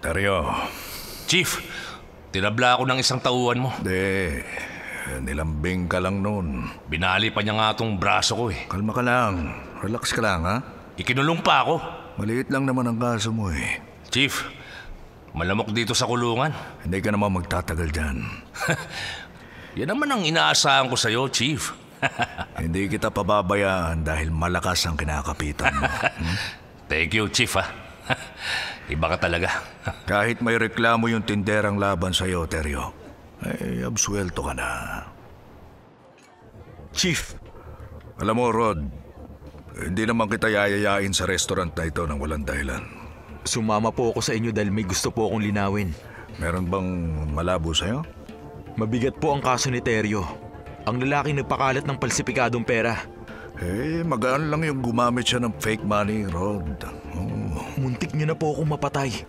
Teryo. Chief, tinabla ako ng isang tauhan mo. Nilambing ka lang noon. Binali pa niya nga tong braso ko eh. Kalma ka lang. Relax ka lang, ha? Ikinulong pa ako. Maliit lang naman ang kaso mo eh. Chief, malamok dito sa kulungan. Hindi ka naman magtatagal dyan. Yan naman ang inaasahan ko sa'yo, Chief. Hindi kita pababayaan dahil malakas ang kinakapitan mo. Thank you, Chief, ha? Iba ka talaga. Kahit may reklamo yung tinderang laban sa'yo, Teryo, absuelto ka na. Chief! Alam mo, Rod, hindi naman kita yayayain sa restaurant na ito ng walang dahilan. Sumama po ako sa inyo dahil may gusto po akong linawin. Meron bang malabo sa'yo? Mabigat po ang kaso ni Teryo. Ang lalaking nagpakalat ng palsipikadong pera. Magaan lang yung gumamit siya ng fake money, Rod. Muntik niyo na po akong mapatay.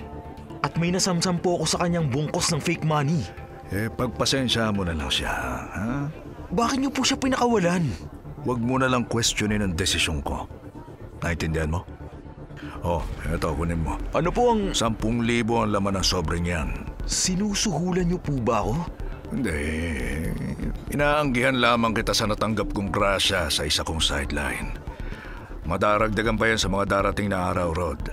At may nasamsam po ako sa kanyang bungkos ng fake money. Pagpasensya mo na lang siya, ha? Bakit niyo po siya pinakawalan? Huwag mo na lang questionin ang desisyon ko. Naintindihan mo? Eto, kunin mo. Ano po ang... 10,000 ang laman ng sobrang yan. Sinusuhulan niyo po ba ako? Hindi. Inaanggihan lamang kita sa natanggap kong grasya sa isa kong sideline. Madaragdagan pa yan sa mga darating na araw, Rod.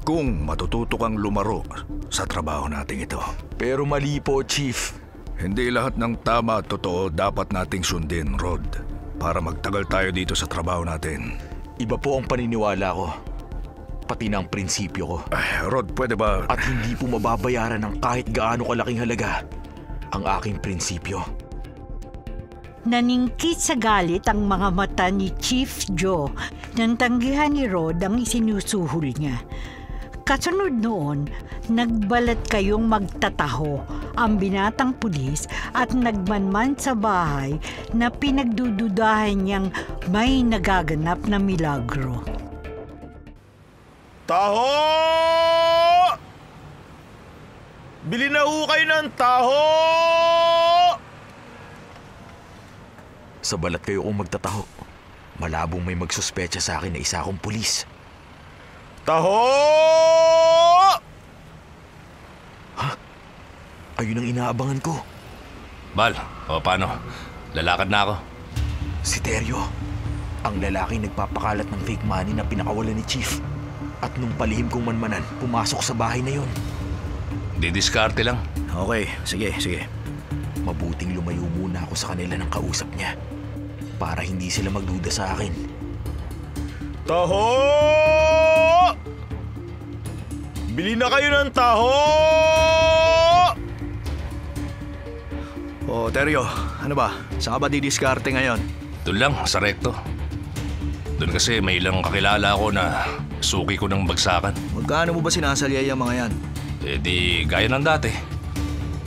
Kung matututo kang lumaro sa trabaho nating ito. Pero mali po, Chief. Hindi lahat ng tama at totoo dapat nating sundin, Rod. Para magtagal tayo dito sa trabaho natin. Iba po ang paniniwala ko. Pati na ang prinsipyo ko. Rod, pwede ba... At hindi po mababayaran ng kahit gaano kalaking halaga ang aking prinsipyo. Naningkit sa galit ang mga mata ni Chief Joe nang tanggihan ni Rod ang isinusuhol niya. Kasunod noon, nagbalat kayong magtataho ang binatang pulis at nagmanman sa bahay na pinagdududahan niyang may nagaganap na milagro. Taho! Bili na ho kayo ng taho! Sa balat kayo kung magtataho. Malabong may magsuspecha sa akin na isa akong pulis. Taho! Ha? Ayun ang inaabangan ko. Bal, paano? Lalakad na ako. Si Teryo. Ang lalaking nagpapakalat ng fake money na pinakawalan ni Chief. At nung palihim kong manmanan, pumasok sa bahay na yon. Didiskarte lang. Okay, sige. Mabuting lumayo muna ako sa kanila ng kausap niya. Para hindi sila magduda sa akin. Taho! Bili na kayo ng taho! Teryo, ano ba? Saan ka ba didiskarte ngayon? Doon lang, sa rekto. Doon kasi may ilang kakilala ko na suki ko ng bagsakan. Magkano mo ba sinasalya yung mga yan? Di gaya ng dati.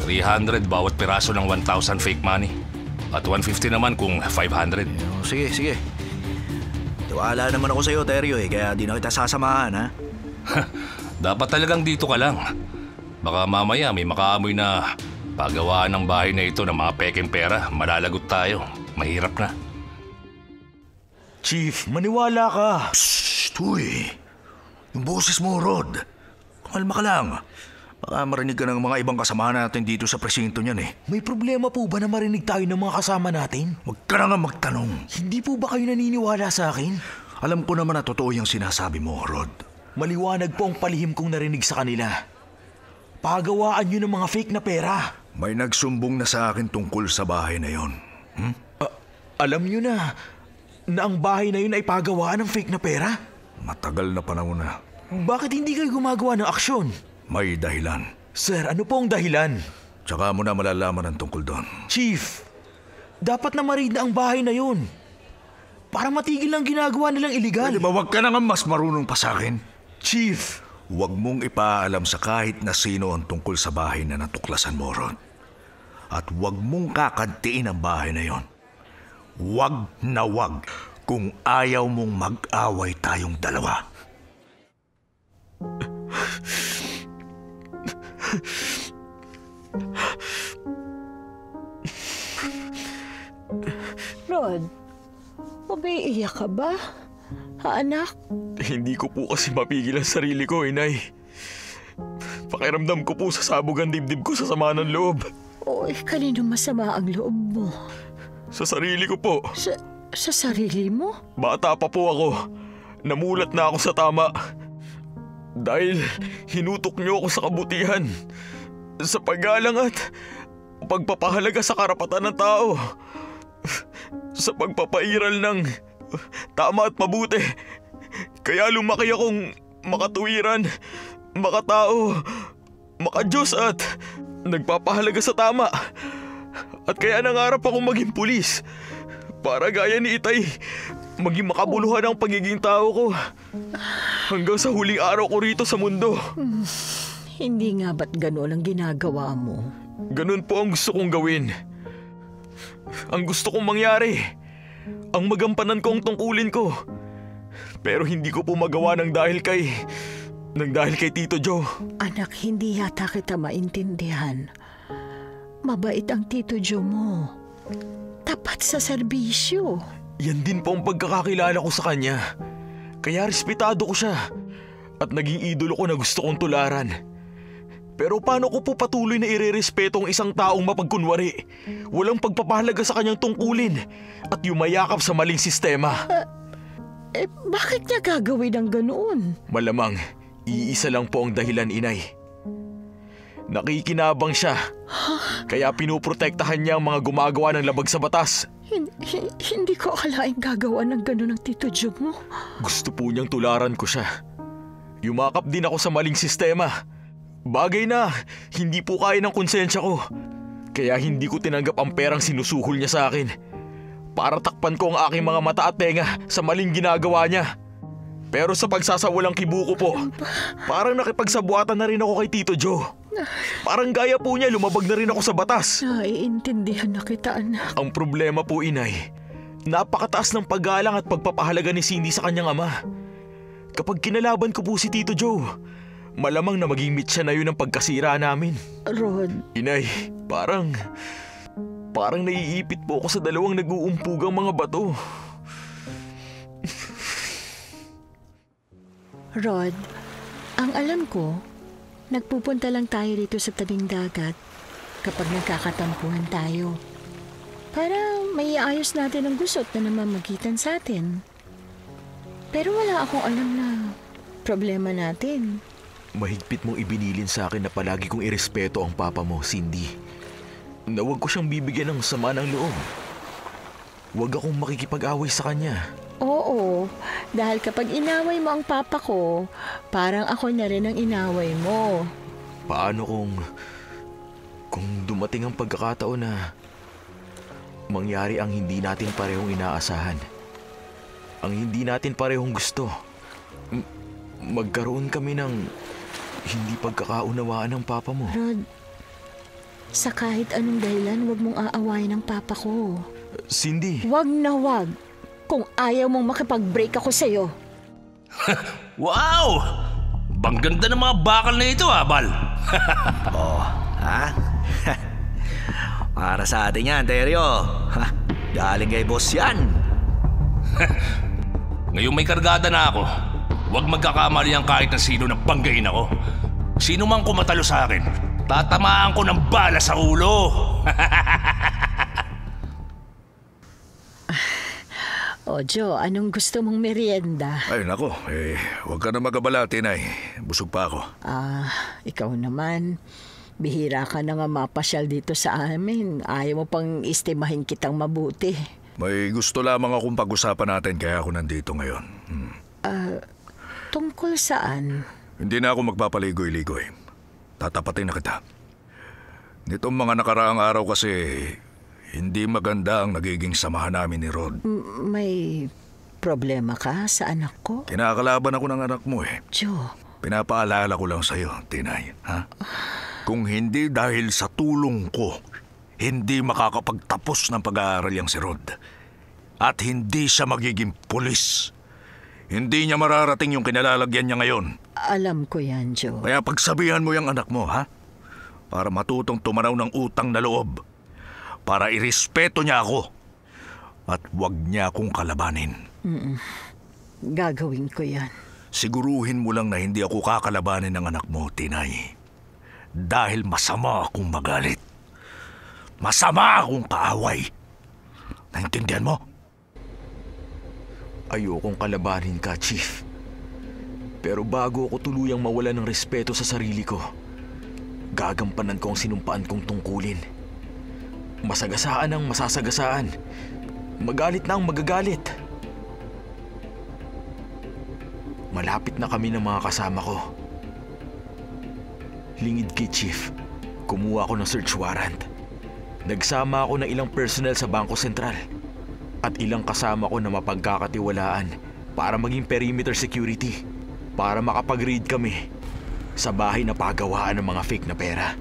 300 bawat piraso ng 1,000 fake money. At 150 naman kung 500. Sige. Tiwala naman ako sa'yo, Teryo kaya di na kita sasamahan, ha? Dapat talagang dito ka lang. Baka mamaya may makaamoy na pagawaan ng bahay na ito ng mga pekeng pera. Malalagot tayo. Mahirap na. Chief, maniwala ka. Psst, uy. Yung boses mo, Rod. Kumalma ka lang. Baka marinig ka ng mga ibang kasama natin dito sa presinto niyan May problema po ba na marinig tayo ng mga kasama natin? Huwag ka na nga magtanong. Hindi po ba kayo naniniwala sa akin? Alam ko naman na totoo yung sinasabi mo, Rod. Maliwanag po ang palihim kong narinig sa kanila. Pagawaan nyo ng mga fake na pera. May nagsumbong na sa akin tungkol sa bahay na yon. Alam nyo na ang bahay na yun ay pagawaan ng fake na pera? Matagal na panahon na. Bakit hindi kayo gumagawa ng aksyon? May dahilan. Sir, ano po ang dahilan? Tsaka mo na malalaman ang tungkol doon. Chief, dapat na ma-raid na ang bahay na yun. Para matigil ang ginagawa nilang iligal. Pwede ba wag ka na nga mas marunong pa sa akin? Chief! Huwag mong ipaalam sa kahit na sino ang tungkol sa bahay na natuklasan mo, Rod. At huwag mong kakantiin ang bahay na yon. Huwag na huwag kung ayaw mong mag-away tayong dalawa. Rod, umiiyak ka ba? Ha, anak? Hindi ko po kasi mapigil ang sarili ko, Inay. Pakiramdam ko po sa sabog ang dibdib ko sa sama ng loob. Oy, kanino masama ang loob mo? Sa sarili ko po. Sa sarili mo? Bata pa po ako. Namulat na ako sa tama. Dahil hinutok niyo ako sa kabutihan, sa paggalang at pagpapahalaga sa karapatan ng tao, sa pagpapairal ng tama at mabuti. Kaya lumaki akong makatuwiran, makatao, makadiyos at nagpapahalaga sa tama. At kaya nangarap akong maging pulis para gaya ni Itay, maging makabuluhan ang pagiging tao ko hanggang sa huling araw ko rito sa mundo. Hindi nga ba't gano'n ang ginagawa mo? Ganun po ang gusto kong gawin. Ang gusto kong mangyari, ang magampanan ko ang tungkulin ko. Pero hindi ko po magawa ng dahil kay Tito Joe. Anak, hindi yata kita maintindihan. Mabait ang Tito Joe mo. Tapat sa serbisyo. Yan din po ang pagkakakilala ko sa kanya. Kaya respetado ko siya. At naging idolo ko na gusto kong tularan. Pero paano ko po patuloy na irerespeto ang isang taong mapagkunwari, walang pagpapahalaga sa kanyang tungkulin, at yumayakap sa maling sistema? Bakit niya gagawin ang ganoon? Malamang, iisa lang po ang dahilan, Inay. Nakikinabang siya. Kaya pinuprotektahan niya ang mga gumagawa ng labag sa batas. Hindi ko akalaing gagawa ng gano'n ang Tito Joe mo. Gusto po niyang tularan ko siya. Yumakap din ako sa maling sistema. Bagay na hindi po kaya ng konsensya ko. Kaya hindi ko tinanggap ang perang sinusuhol niya sa akin. Para takpan ko ang aking mga mata at tenga sa maling ginagawa niya. Pero sa pagsasawalang kibuko po, parang nakipagsabuatan na rin ako kay Tito Joe. Parang gaya po niya, lumabag na rin ako sa batas. Naiintindihan na kita, anak. Ang problema po, Inay, napakataas ng paggalang at pagpapahalaga ni Cindy sa kanyang ama. Kapag kinalaban ko po si Tito Joe, malamang na maging mitya na yun ang pagkasira namin. Rod. Inay, parang naiipit po ako sa dalawang nag-uumpugang mga bato. Rod, ang alam ko, nagpupunta lang tayo dito sa tabing dagat kapag nagkakatampuhan tayo. Para may ayos natin ang gusot na namamagitan sa atin. Pero wala akong alam na problema natin. Mahigpit mong ibinilin sa akin na palagi kong irespeto ang papa mo, Cindy. Na huwag ko siyang bibigyan ng sama ng loob. Huwag akong makikipag-away sa kanya. Oo, dahil kapag inaway mo ang papa ko, parang ako na rin ang inaway mo. Paano kung dumating ang pagkakataon na mangyari ang hindi natin parehong inaasahan? Ang hindi natin parehong gusto. Magkaroon kami ng hindi pagkakaunawaan ng papa mo. Rod, sa kahit anong dahilan, huwag mong aawayin ang papa ko. Cindy! Wag na wag. Kung ayaw mong makipag-break ako sa'yo. Wow! Bang ganda ng mga bakal na ito, Bal. Ha? Para sa atin yan, Teryo. Galing kay boss yan. Ngayon may kargada na ako. Huwag magkakamali ang kahit na sino na banggain ako. Sino mang kumatalo sa akin, tatamaan ko ng bala sa ulo. O Jo, anong gusto mong merienda? Ay, nako. Huwag ka na mag-abala, Tinay. Busog pa ako. Ikaw naman. Bihira ka na nga mapasyal dito sa amin. Ayaw mo pang istimahin kitang mabuti. May gusto lamang akong pag-usapan natin kaya ako nandito ngayon. Tungkol saan? Hindi na ako magpapaligoy-ligoy. Tatapatin na kita. Nitong mga nakaraang araw kasi, hindi maganda ang nagiging samahan namin ni Rod. May problema ka sa anak ko? Kinakalaban ako ng anak mo eh. Jo. Pinapaalala ko lang sa'yo, Tinay. Ha? Kung hindi dahil sa tulong ko, hindi makakapagtapos ng pag-aaral yang si Rod. At hindi siya magiging pulis. Hindi niya mararating yung kinalalagyan niya ngayon. Alam ko yan, Jo. Kaya pagsabihan mo yung anak mo, ha? Para matutong tumanaw ng utang na loob. Para irespeto niya ako. At huwag niya akong kalabanin. Gagawin ko yan. Siguruhin mo lang na hindi ako kakalabanin ng anak mo, Tinay. dahil masama akong magalit. Masama akong kaaway. Naintindihan mo? Ayokong kalabanin ka, Chief. Pero bago ako tuluyang mawala ng respeto sa sarili ko, gagampanan ko ang sinumpaan kong tungkulin. Masagasaan ang masasagasaan. Magalit na ang magagalit. Malapit na kami ng mga kasama ko. Lingid kay Chief, kumuha ako ng search warrant. Nagsama ako ng ilang personnel sa Bangko Sentral at ilang kasama ko na mapagkakatiwalaan para maging perimeter security para makapag-raid kami sa bahay na pagawaan ng mga fake na pera.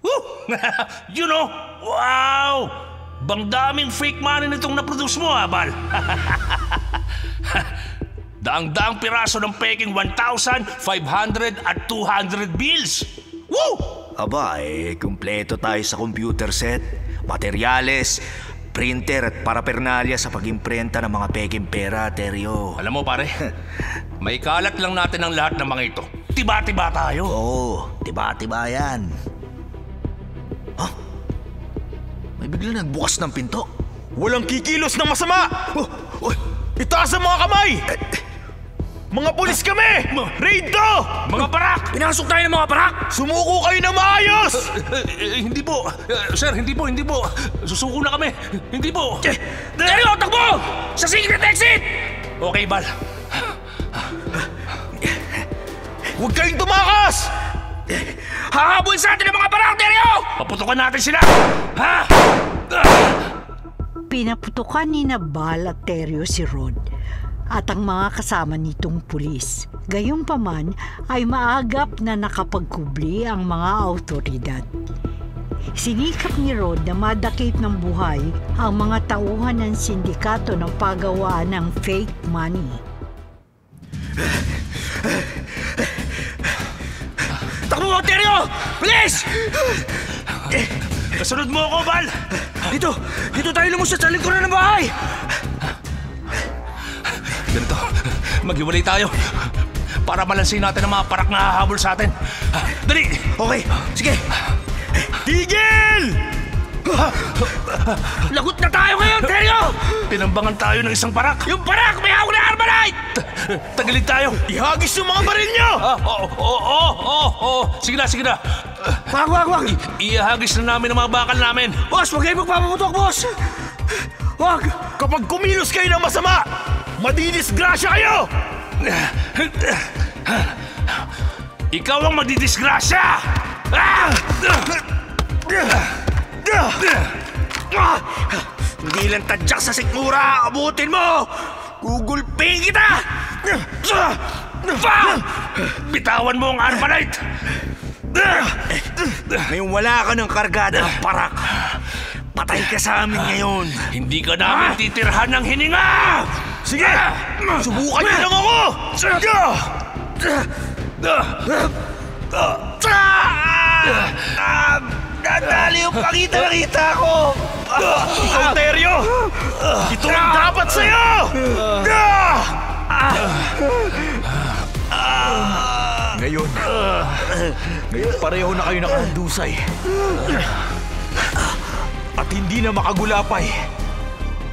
Woo! You know, wow! Bang daming fake money nitong na-produce mo, Bal. Daang-daang piraso ng peking 1,000, 500 at 200 bills. Woo! Aba, kumpleto tayo sa computer set, materyales, printer at parapernalya sa pag-imprenta ng mga peking pera, Teryo. Alam mo, pare, may kalat lang natin ang lahat ng mga ito. Tiba-tiba tayo. Oo, tiba-tiba yan. Ha? May bigla nagbukas ng pinto. Walang kikilos ng masama! Itaas ang mga kamay! Mga pulis kami! Raid to! Mga barak! Pinasok tayo ng mga barak! Sumuko kayo na maayos! Hindi po. Sir, hindi po. Susuko na kami. Hindi po. Teryo, takbo! Sa secret exit! Okay, Bal. Huwag kayong tumakas! Hahabol sa atin ang mga barak, Teryo! Paputukan natin sila! Ha? Pinaputukan ni Bal at Teryo si Rod at ang mga kasama nitong pulis. Gayunpaman ay maagap na nakapagkubli ang mga autoridad. Sinikap ni Rod na madakip ng buhay ang mga tauhan ng sindikato ng paggawaan ng fake money. Takbo mo, Teryo! Bilis! Kasunod mo ako, Bal! Dito tayo lumusot sa likuran ng bahay! Ganito, maghiwalay tayo para malansin natin ang mga parak na hahabol sa atin. Dali! Okay, sige. Tigil! Lagot na tayo ngayon, Teryo! Pinambangan tayo ng isang parak. Yung parak! May hawak na Armalite! Tagalig tayo. Ihagis yung mga baril nyo! Sige na. Wag! Ihagis na namin ang mga bakal namin. Boss, huwag kayo magpapaputok, boss! Wag! Kapag kumilos kayo ng masama, madidisgrasya kayo! Ikaw ang madidisgrasya! Hindi lang tadyak sa sikmura, abutin mo! Gugulping kita! Bitawan mo ang Armalite! Ngayon wala ka ng kargada ng parak. Patay ka sa amin ngayon. Hindi ka namin titirhan ng hininga! Sige! Subukan nyo lang ako! Nadali yung pakita ko! Ikaw, Teryo! Ito ang dapat sa'yo! Ngayon pareho na kayo nakahandusay. At hindi na makagulapay.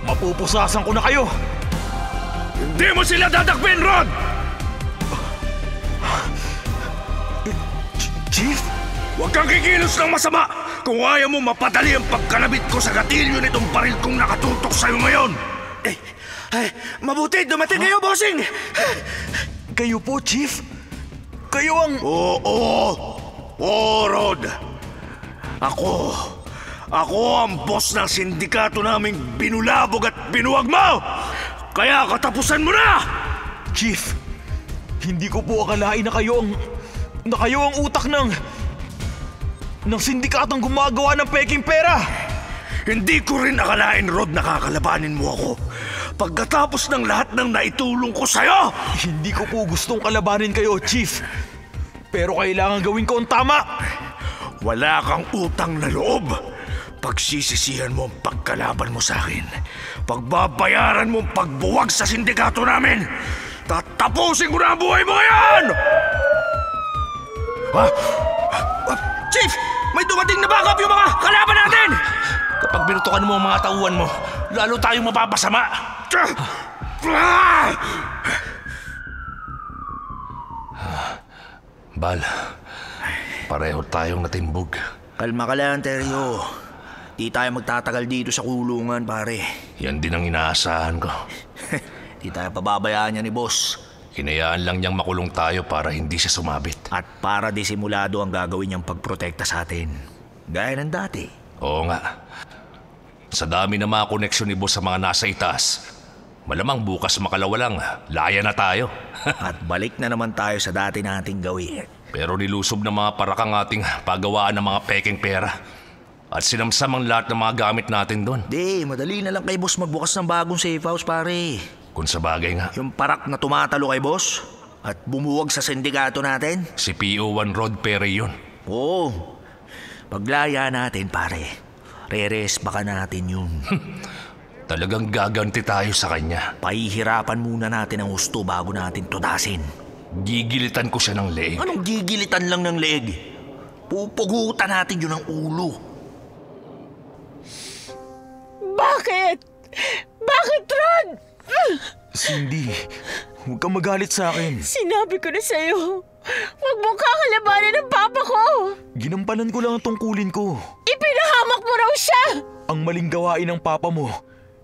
Mapupusasan ko na kayo! Hindi mo sila dadakpin, Rod! Chief? Huwag kang kikilos ng masama kung ayaw mo mapadali ang pagkalabit ko sa gatilyo nitong baril kong nakatutok sa'yo ngayon! Mabuti, dumating kayo, bossing! Kayo po, Chief? Kayo ang... Oo, Rod. Ako ang boss ng sindikato naming binulabog at binuwag mo! Kaya katapusan mo na! Chief, hindi ko po akalain na kayo ang utak ng sindikatong gumagawa ng peking pera! Hindi ko rin akalain, Rod, nakakalabanin mo ako. Pagkatapos ng lahat ng naitulong ko sa'yo! Hindi ko po gustong kalabanin kayo, Chief. Pero kailangan gawin ko ang tama. Wala kang utang na loob. Pagsisisihan mo ang pagkalaban mo sa akin. Pagbabayaran mo ang pagbuwag sa sindikato namin. Tatapusin ko na ang buhay mo ngayon! Chief! May dumating na backup yung mga kalaban natin! Kapag binutukan mo ang mga tauhan mo, lalo tayong mapapasama. Bal, pareho tayong natimbog. Kalma ka lang, Teryo. Di tayo magtatagal dito sa kulungan, pare. Yan din ang inaasahan ko. Di tayo pababayaan niya ni boss. Hinayaan lang niyang makulong tayo para hindi siya sumabit. At para disimulado ang gagawin niyang pagprotekta sa atin. Gaya ng dati. Oo nga. Sa dami ng mga koneksyon ni boss sa mga nasa itaas, malamang bukas makalawalang, laya na tayo. At balik na naman tayo sa dati nating gawin. Pero nilusob ng mga parakang ating paggawaan ng mga peking pera. At sinamsam ang lahat ng mga gamit natin doon. Di, madali na lang kay boss magbukas ng bagong safe house, pare. Kung sa bagay nga, Yung parak na tumatalo kay boss at bumuwag sa sindikato natin. si PO1 Rod Perry yun. Oo. Paglaya natin, pare. Baka natin yun. Talagang gaganti tayo sa kanya. Pahihirapan muna natin ang husto bago natin tudasin. Gigilitan ko siya ng leeg. Anong gigilitan lang ng leeg? Pupugutan natin yun ang ulo. Bakit? Bakit, Rod? Cindy, huwag kang magalit sa akin. Sinabi ko na sa'yo, huwag mong kakalabanan ng papa ko. Ginampanan ko lang ang tungkulin ko. Ipinahamak mo raw siya. Ang maling gawain ng papa mo,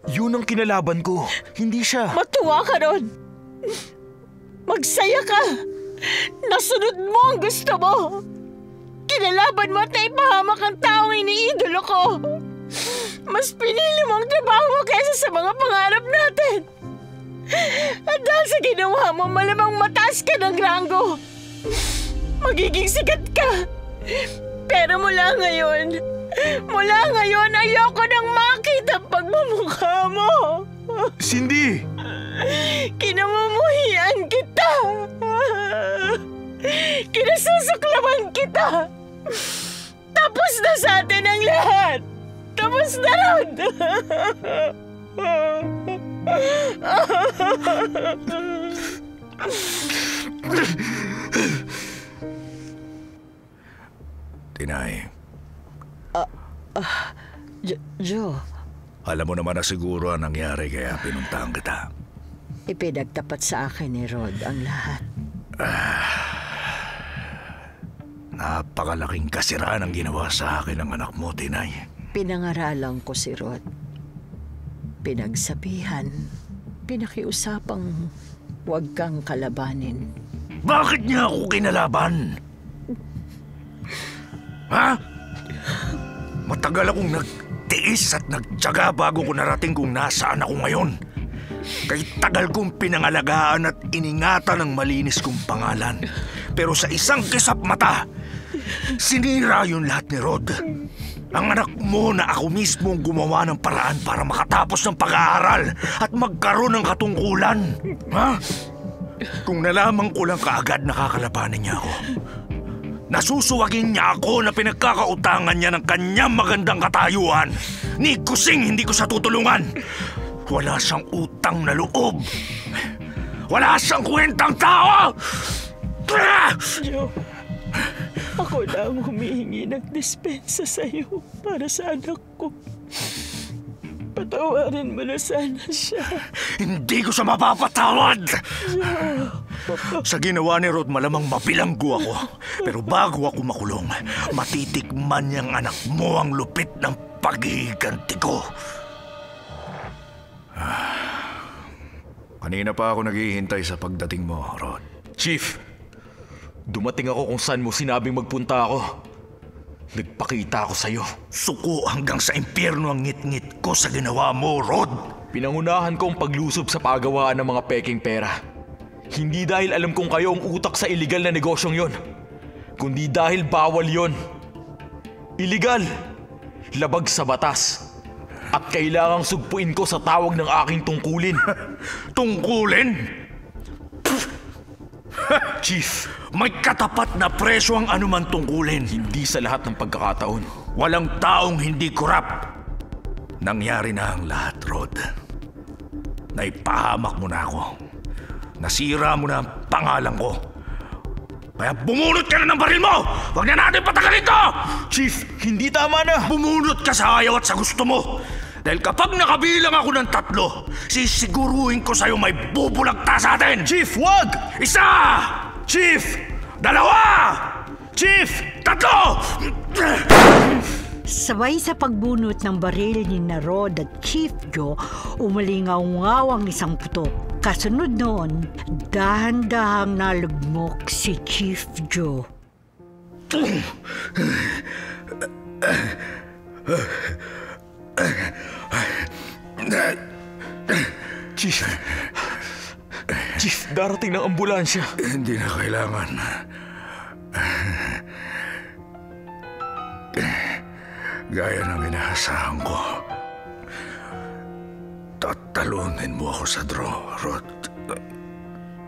yun ang kinalaban ko. Hindi siya. Matuwa ka ron. Magsaya ka. Nasunod mo ang gusto mo. Kinalaban mo at naipahamak ang taong iniidolo ko. Mas pinili mo ang trabaho mo kaysa sa mga pangarap natin. At dahil sa ginawa mo, malamang mataas ka ng ranggo. Magiging sikat ka. Pero mula ngayon, ayoko nang makita ang pagmamukha mo. Cindy! Kinamumuhian kita. Kinasusuklaman kita. Tapos na sa atin ang lahat. Tapos na rin. Tinay, Joe, alam mo naman na siguro ang nangyari kaya pinuntahan kita. ipinagtapat sa akin ni Rod ang lahat. Napakalaking kasiraan ang ginawa sa akin ng anak mo, Tinay. Pinangaralan ko si Rod. Pinagsabihan. Pinakiusapang huwag kang kalabanin. Bakit niya ako kinalaban? Ha? Matagal akong nagtiis at nagtyaga bago ko narating kung nasaan ako ngayon. Kay tagal kong pinangalagaan at iningatan ang malinis kong pangalan. Pero sa isang kisap mata, sinira yun lahat ni Rod. Ang anak mo na ako mismo ang gumawa ng paraan para makatapos ng pag-aaral at magkaroon ng katungkulan. Ha? Kung nalaman ko lang kaagad nakakalabanin niya ako. Nasusuwagin niya ako na pinagkakautangan niya ng kanyang magandang katayuan. Ni kusing hindi ko sa tutulungan. Wala siyang utang na loob. Wala siyang kwentang tao! Joe, ako na ang humihingi ng dispensa sa'yo para sa anak ko. Patawarin mo na sana siya. Hindi ko siya mapapatawad! Sa ginawa ni Rod, malamang mapilanggo ako. Pero bago ako makulong, matitikman niyang anak mo ang lupit ng paghihiganti ko. Kanina pa ako naghihintay sa pagdating mo, Rod. Chief, dumating ako kung saan mo sinabing magpunta ako. Nagpakita ako sa'yo. Suko hanggang sa impyerno ang ngit-ngit ko sa ginawa mo, Rod. Pinangunahan ko ang paglusob sa pagawaan ng mga peking pera. Hindi dahil alam kong kayo ang utak sa iligal na negosyong yon, kundi dahil bawal yon. Iligal, labag sa batas, at kailangang sugpuin ko sa tawag ng aking tungkulin. Tungkulin? Chief, May katapat na presyo ang anuman tungkulin. hindi sa lahat ng pagkakataon. Walang taong hindi korap. Nangyari na ang lahat, Rod. Naipahamak mo na ako. Nasira mo na ang pangalan ko. Kaya bumunot ka na ng baril mo! Huwag na natin patagalin to! Chief, hindi tama na! Bumunot ka sa ayaw at sa gusto mo! Dahil kapag nakabilang ako ng 3, sisiguruhin ko sa'yo may bubulagta sa atin! Chief, wag! 1! Chief! 2! Chief! 3! Sabay sa pagbunot ng baril ni Rod at Chief Joe, umalingaw-ngaw ang isang putok. Kasunod noon, dahan-dahang nalugmok si Chief Joe. Chief, darating ng ambulansya. Hindi na kailangan. Gaya ng inaasahan ko, tatalunin mo ako sa draw, Rod.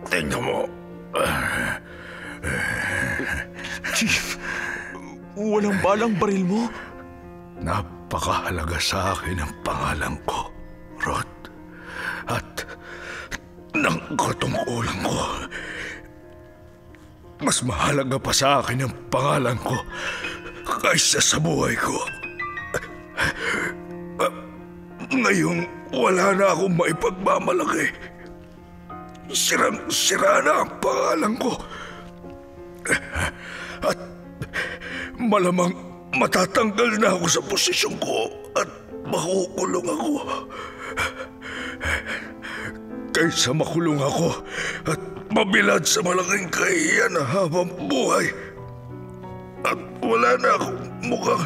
Tingnan mo. Chief, walang balang baril mo? Napakahalaga sa akin ang pangalan ko, Rod. At ng katungkulan ko. Mas mahalaga pa sa akin ang pangalan ko kaysa sa buhay ko. Ngayong wala na akong maipagmamalaki. Sirang-sira na ang pangalan ko. At malamang matatanggal na ako sa posisyon ko at makukulong ako. Kaysa makulong ako at mabilad sa malaking kahihiyan na habang buhay. At wala na akong mukhang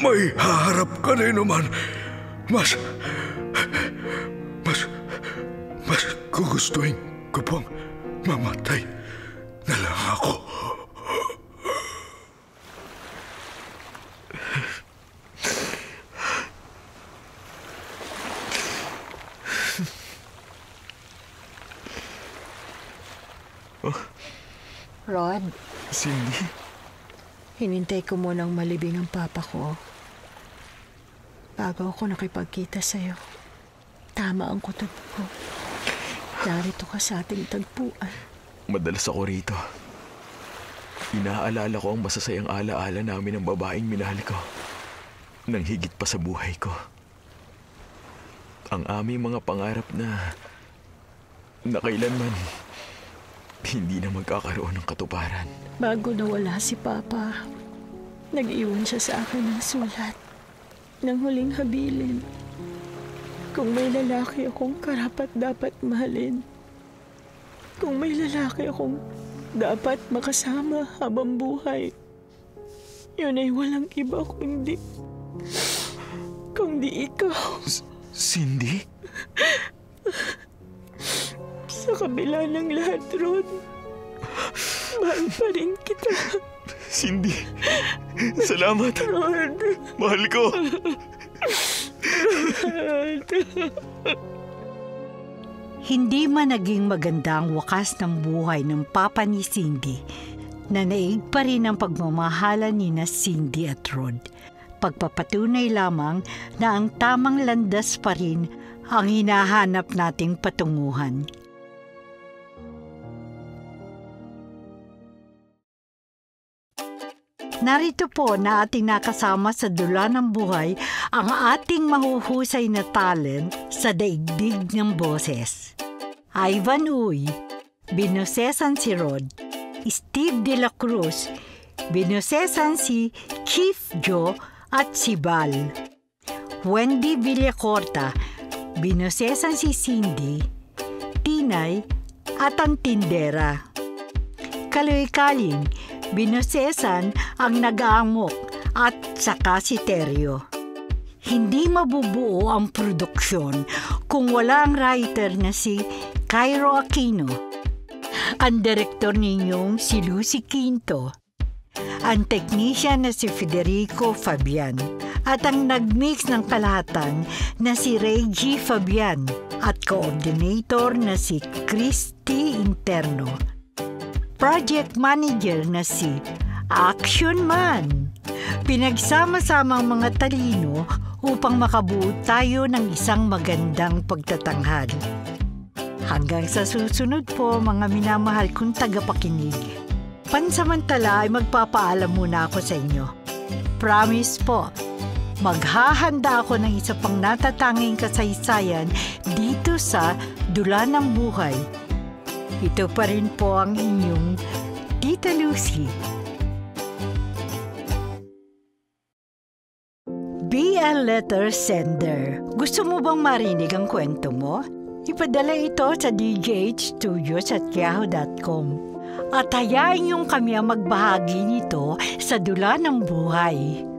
may haharap kanino man. Mas gugustuhin ko pang mamatay na lang ako. Rod, Cindy? hinintay ko munang malibing ang papa ko bago ako nakipagkita sa'yo. Tama ang kutob ko. Narito ka sa ating tagpuan. Madalas ako rito. Inaalala ko ang masasayang alaala namin ng babaeng minahal ko. Nang higit pa sa buhay ko. Ang aming mga pangarap na kailanman hindi na magkakaroon ng katuparan. Bago nawala si Papa, nag-iwan siya sa akin ng sulat ng huling habilin. Kung may lalaki akong karapat-dapat mahalin, kung may lalaki akong dapat makasama habang buhay, yun ay walang iba kundi ikaw. Cindy? Sa kabila ng lahat, Rod, mahal pa rin kita. Cindy, salamat. Rod. Mahal ko. Hindi man naging maganda ang wakas ng buhay ng papa ni Cindy, nanaig pa rin ang pagmamahalan ni na Cindy at Rod. Pagpapatunay lamang na ang tamang landas pa rin ang hinahanap nating patunguhan. Narito po na ating nakasama sa dula ng buhay ang ating mahuhusay na talent sa daigdig ng boses. Ivan Uy, binosesan si Rod. Steve De La Cruz, binosesan si Chief Joe at si Bal. Wendy Villacorta, binosesan si Cindy, Tinay at ang tindera. Kaloy Kaling, binosesan ang nag-aamok at saka si Teryo. Hindi mabubuo ang produksyon kung wala ang writer na si Cairo Aquino, ang direktor ninyong si Lucy Quinto, ang technician na si Federico Fabian, at ang nagmix ng kalahatan na si Reggie Fabian at coordinator na si Christy Interno. Project manager na si Action Man. Pinagsama-sama ang mga talino upang makabuo tayo ng isang magandang pagtatanghal. Hanggang sa susunod po mga minamahal kong tagapakinig. Pansamantala ay magpapaalam muna ako sa inyo. Promise po, maghahanda ako ng isa pang natatanging kasaysayan dito sa Dula ng Buhay. Ito pa rin po ang inyong Tita Lucy. Be a letter sender. Gusto mo bang marinig ang kwento mo? Ipadala ito sa djhstudios@yahoo.com at hayain niyong kami ang magbahagi nito sa Dula ng Buhay.